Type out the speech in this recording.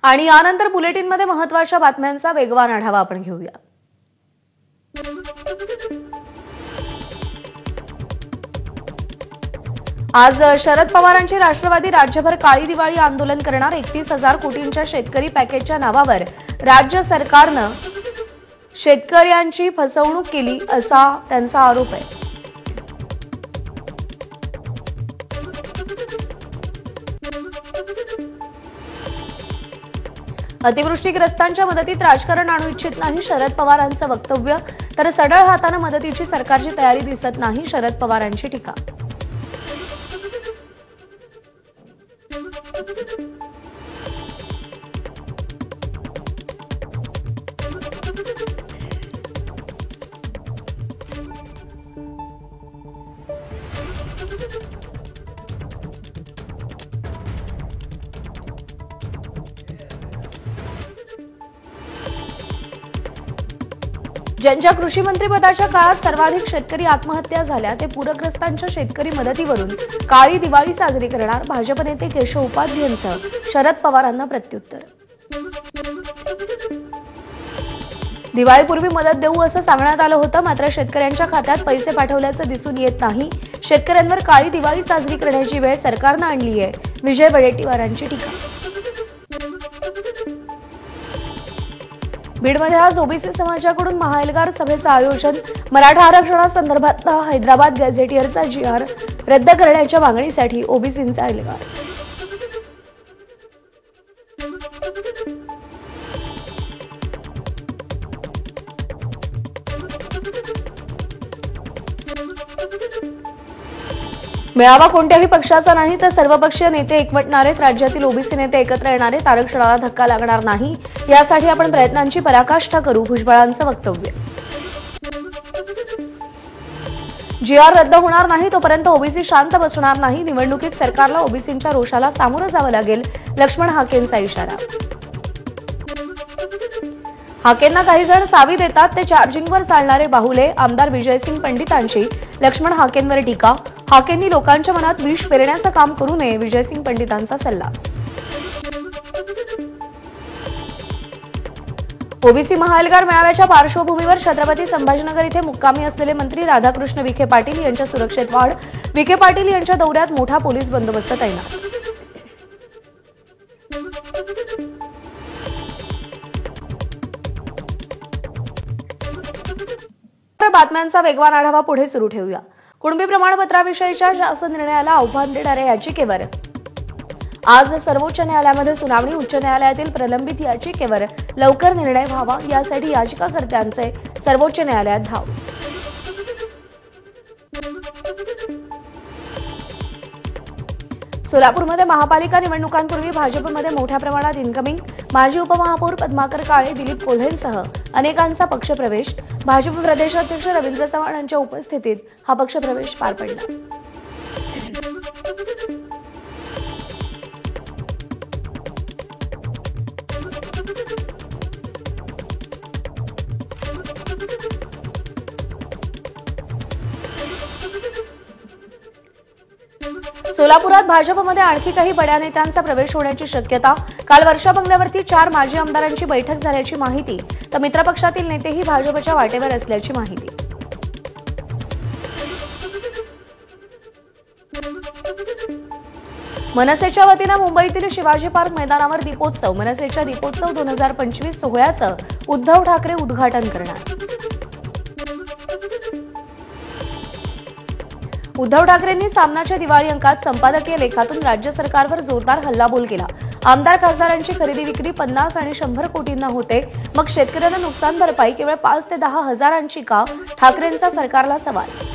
आणि यानंतर बुलेटिनमध्ये महत्त्वाच्या बातम्यांचा वेगवान आढावा आपण घेऊया। आज शरद पवारांची राष्ट्रवादी राज्यभर काळी दिवाळी आंदोलन करणार। 31,000 कोटींच्या शेतकरी पॅकेजच्या नावावर राज्य सरकारनं शेतकऱ्यांची फसवणूक केली असा त्यांचा आरोप आहे। अतिवृष्टीग्रस्तांच्या मदतीत राजकारण आणू इच्छित नाही शरद पवारांचं वक्तव्य, तर सढळ हाताने मदतीची सरकारची तयारी दिसत नाही शरद पवारांची टीका। ज्यांच्या कृषी मंत्रिपदाच्या काळात सर्वाधिक शेतकरी आत्महत्या झाल्या ते पूरग्रस्तांच्या शेतकरी मदतीवरून काळी दिवाळी साजरी करणार। भाजप नेते केशव उपाध्यायांचं शरद पवारांना प्रत्युत्तर। दिवाळीपूर्वी मदत देऊ असं सांगण्यात आलं होतं, मात्र शेतकऱ्यांच्या खात्यात पैसे पाठवल्याचं दिसून येत नाही। शेतकऱ्यांवर काळी दिवाळी साजरी करण्याची वेळ सरकारनं आणली आहे, विजय वडेट्टीवारांची टीका। बीडमध्ये आज ओबीसी समाजाकडून महाएल्गार सभेचं आयोजन। मराठा आरक्षणासंदर्भातला हैदराबाद गॅझेटियरचा GR रद्द करण्याच्या मागणीसाठी ओबीसींचा एल्गार। मेळावा कोणत्याही पक्षाचा नाही तर सर्वपक्षीय नेते एकवटणार आहेत। राज्यातील ओबीसी नेते एकत्र येणार आहेत। आरक्षणाला धक्का लागणार नाही यासाठी आपण प्रयत्नांची पराकाष्ठा करू, भुजबळांचं वक्तव्य। GR रद्द होणार नाही तोपर्यंत ओबीसी शांत बसणार नाही। निवडणुकीत सरकारला ओबीसींच्या रोषाला सामोरं जावं लागेल, लक्ष्मण हाकेंचा इशारा। हाकेंना काही जण चावी देतात, ते चार्जिंगवर चालणारे बाहुले। आमदार विजयसिंग पंडितांची लक्ष्मण हाकेंवर टीका। हाकेंनी लोकांच्या मनात विष पेरण्याचं काम करू नये, विजयसिंग पंडितांचा सल्ला। ओबीसी महाएल्गार मेळाव्याच्या पार्श्वभूमीवर छत्रपती संभाजीनगर इथे मुक्कामी असलेले मंत्री राधाकृष्ण विखे पाटील यांच्या सुरक्षेत वाढ। विखे पाटील यांच्या दौऱ्यात मोठा पोलीस बंदोबस्त तैनात। बातम्यांचा वेगवान आढावा पुढे सुरू ठेवूया। कुणबी प्रमाणपत्राविषयीच्या शासन निर्णयाला आव्हान देणाऱ्या याचिकेवर आज सर्वोच्च न्यायालयामध्ये सुनावणी। उच्च न्यायालयातील प्रलंबित याचिकेवर लवकर निर्णय व्हावा यासाठी याचिकाकर्त्यांचे सर्वोच्च न्यायालयात धाव। सोलापूरमध्ये महापालिका निवडणुकांपूर्वी भाजपमध्ये मोठ्या प्रमाणात इन्कमिंग। माजी उपमहापौर पद्माकर काळे, दिलीप कोल्हेंसह अनेकांचा पक्षप्रवेश। भाजप प्रदेशाध्यक्ष रवींद्र चव्हाण यांच्या उपस्थितीत हा पक्षप्रवेश पार पडला। सोलापुरात भाजपमध्ये आणखी काही बड्या नेत्यांचा प्रवेश होण्याची शक्यता। काल वर्षा बंगल्यावरती 4 माजी आमदारांची बैठक झाल्याची माहिती, तर मित्रपक्षातील नेतेही भाजपच्या वाटेवर असल्याची माहिती। मनसेच्या वतीनं मुंबईतील शिवाजी पार्क मैदानावर दीपोत्सव। मनसेच्या दीपोत्सव 2025 सोहळ्याचं उद्धव ठाकरे उद्घाटन करणार। उद्धव ठाकरेंनी सामनाच्या दिवाळी अंकात संपादकीय लेखातून राज्य सरकारवर जोरदार हल्लाबोल केला। आमदार खासदारांची खरेदी विक्री 50 आणि 100 कोटींना होते, मग शेतकऱ्यांना नुकसान भरपाई केवळ 5 ते 10 हजारांची का? ठाकरेंचा सरकारला सवाल।